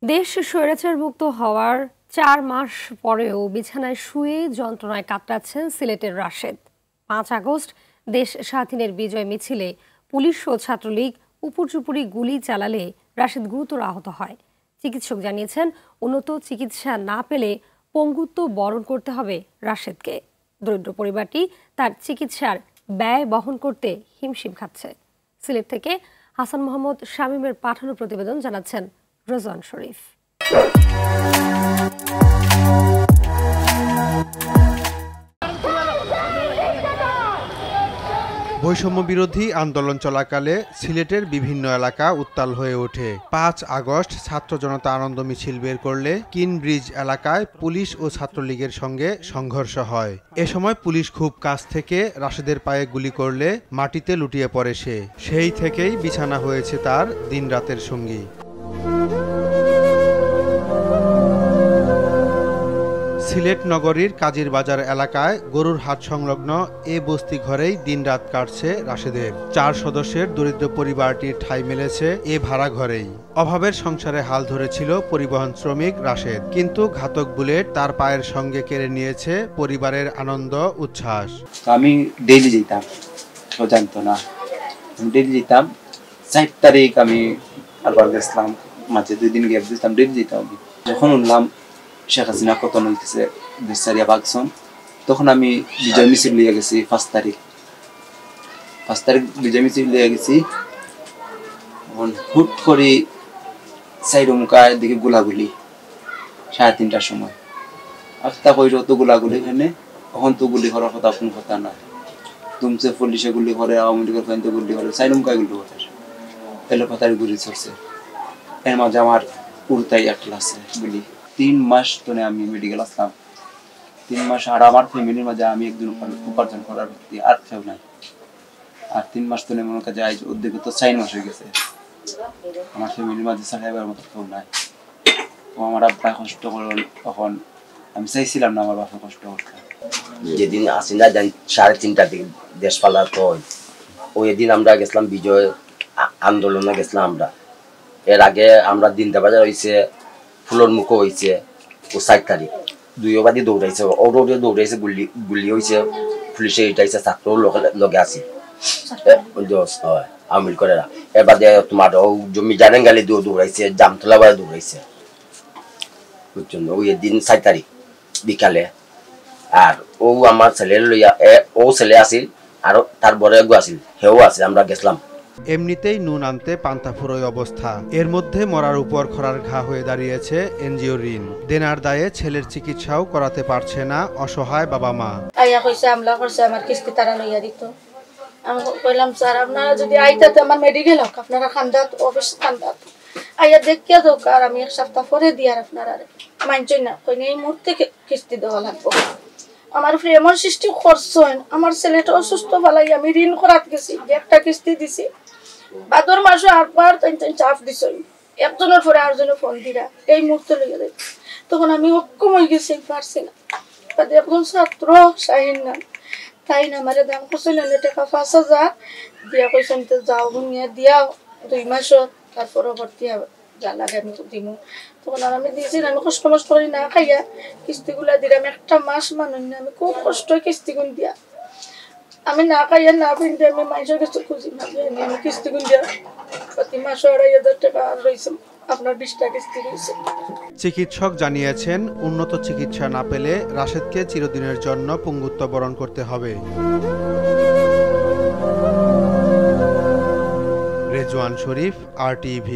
দেশ স্বৈরাচার মুক্ত হওয়ার ৪ মাস পরেও বিছানায় শুয়ে যন্ত্রণায় কাতরাচ্ছেন সিলেটের রাশেদ। ৫ আগস্ট দেশ স্বাধীনের বিজয় মিছিলে পুলিশ ও ছাত্রলীগ উপর্যুপরি গুলি চালালে রাশেদ গুরুতর আহত হয়। চিকিৎসক জানিয়েছেন, উন্নত চিকিৎসা না পেলে পঙ্গুত্ব বরণ করতে হবে রাশেদকে। দরিদ্র পরিবারটি তার চিকিৎসার ব্যয় বহন করতে হিমশিম খাচ্ছে। সিলেট থেকে হাসান মোহাম্মদ শামীমের পাঠানো প্রতিবেদন জানাচ্ছেন রেজওয়ান শরীফ। বৈষম্য বিরোধী আন্দোলন চলাকালে সিলেটের বিভিন্ন এলাকা উত্তাল হয়ে ওঠে। ৫ আগস্ট ছাত্র জনতা আনন্দ মিছিল বের করলে কিনব্রিজ এলাকায় পুলিশ ও ছাত্রলীগের সঙ্গে সংঘর্ষ হয়। এ সময় পুলিশ খুব কাছ থেকে রাশেদের পায়ে গুলি করলে মাটিতে লুটিয়ে পড়ে সে। সেই থেকেই বিছানা হয়েছে তার দিনরাতের সঙ্গী। সিলেট নগরীর কাজীর বাজার এলাকায় গরুর হাট সংলগ্ন এ বস্তি ঘরেই দিনরাত কাটছে রাশেদের। ৪ সদস্যের দরিদ্র পরিবারটির ঠাঁই মিলেছে এ ভাড়া ঘরেই। অভাবের সংসারে হাল ধরেছিল পরিবহন শ্রমিক রাশেদ, কিন্তু ঘাতক বুলেট তার পায়ের সঙ্গে কেড়ে নিয়েছে পরিবারের আনন্দ উচ্ছ্বাস। আমি ডেইলি যেতাম, কেউ জানতো না, ডেইলি যেতাম। ৪ তারিখ আমি আবার গেছিলাম, মাঝে 2 দিন গ্যাপ দিতাম, ডেইলি যেতাম। যখন উঠলাম শেখ হাসিনা পতন হইতেছে দেশারিয়া বাগসন, তখন আমি বিজয় মিছিল লিয়ে গেছি। 5 তারিখ বিজয় মিছিল লিয়ে গেছি। হুট করে সাইডমুখায় দিকে গোলাগুলি 3:30টার সময়। আস্তা কইর তো গোলাগুলি এখানে, তখন তো গুলি করার কথা কোনো কথা না। তুমছে পুলিশে গুলি করে, আওয়ামী লীগের ফাইনতে গুলি করে, সাইডমুখায় গুলি করে এলো পাতারি গুলি চলছে। এর মাঝে আমার উল্টাই একটা আছে গুলি। 3 মাস ধরে আমি মেডিকেল আসলাম। 3 মাস আর আমার ফ্যামিলির মাঝে আমি একদিন উপার্জন করার ব্যক্তি আর কেউ নাই। আর 3 মাস ধরে মনে কাজে আজ ওদিকে তো 4 মাস হয়ে গেছে। আমার ফ্যামিলির মাঝে সাহেবের মতো কেউ নাই। তো আমার আব্বা কষ্ট করল, তখন আমি চাইছিলাম না আমার বাপে কষ্ট করতে। যেদিন আসি না যাই 3:30টার দিকে দেশ পালা, তো ওই দিন আমরা গেছিলাম বিজয় আন্দোলনে গেছিলাম আমরা। এর আগে আমরা দিনটা বাজার হয়েছে, ফুলর মুখো হয়েছে ও 4 তারিখ 2 বাদি দৌড়াইছে, ওরে দৌড়াইছে, গুলি হয়েছে, পুলিশে এটাইছে, ছাত্র লগে আছে আমিল করে। এবার তোমার জমি জানেন গালি দৌড়াইছে, জামতলা বাড়ি দৌড়াইছে, বুঝছেন। ওই দিন 4 তারিখ বিকালে। আর ও আমার ছেলে লইয়া, ও ছেলে আসিল আর তার বড় এগো আসিল, হেও আছে, আমরা গেছিলাম। এমনিতেই নুন আনতে পান্তা ফুরোয় অবস্থা। এর মধ্যে মরার উপর খরার ঘা হয়ে দাঁড়িয়েছে এনজিও ঋণ। দেনার দায়ে ছেলের চিকিৎসাও করাতে পারছে না অসহায় বাবা মা। আইয়া কইছে আমলা করছে, আমার কিস্তি তারা লইয়া দিত। আমি কইলাম, স্যার আপনারা যদি আইতাতে আমার মেডিকেল হোক, আপনারা খান্দাত অফিস খান্দাত আইয়া দেখিয়া দোক, আর আমি 1 সপ্তাহ পরে দিয়ার আপনারা মানছই না। কইনি এই মুহূর্তে কিস্তি দেওয়া লাগবো। আমার উপরে এমন সৃষ্টি করছেন, আমার ছেলেটা অসুস্থ ফেলাই আমি ঋণ করাত গেছি, একটা কিস্তি দিছি। ভাদর মাসে 8বার চাপ দিছ, একজনের পরে আরেকজনের ফোন দিরা এই মুহূর্তে লইয়া দেয়। তখন আমি অক্ষম হয়ে গেছি, পারছি না। একজন ছাত্র শাহিন নাম, তাই না আমার দাম করছেন টাকা 5,000 দিয়া, কইছেন তো যাও নিয়ে দিয়াও 2 মাসও, তার পরবর্তী যা লাগে আমি দিমু। তখন আর আমি দিয়েছি, আমি কষ্ট মষ্ট করি না খাইয়া কিস্তিগুলা দিলাম। 1 মাস মানুষ না, আমি খুব কষ্ট কিস্তিগুন দিয়া, আমি না খাইয়া না পিনতে আমি মাইসের কাছে খুঁজি না, আমি কিস্তিগুন দিয়া প্রতি মাসে 2,500 টাকা রয়েছে, আপনার 20টা কিস্তি রয়েছে। চিকিৎসক জানিয়েছেন, উন্নত চিকিৎসা না পেলে রাশেদকে চিরদিনের জন্য পঙ্গুত্ব বরণ করতে হবে। রেজওয়ান শরীফ, RTV।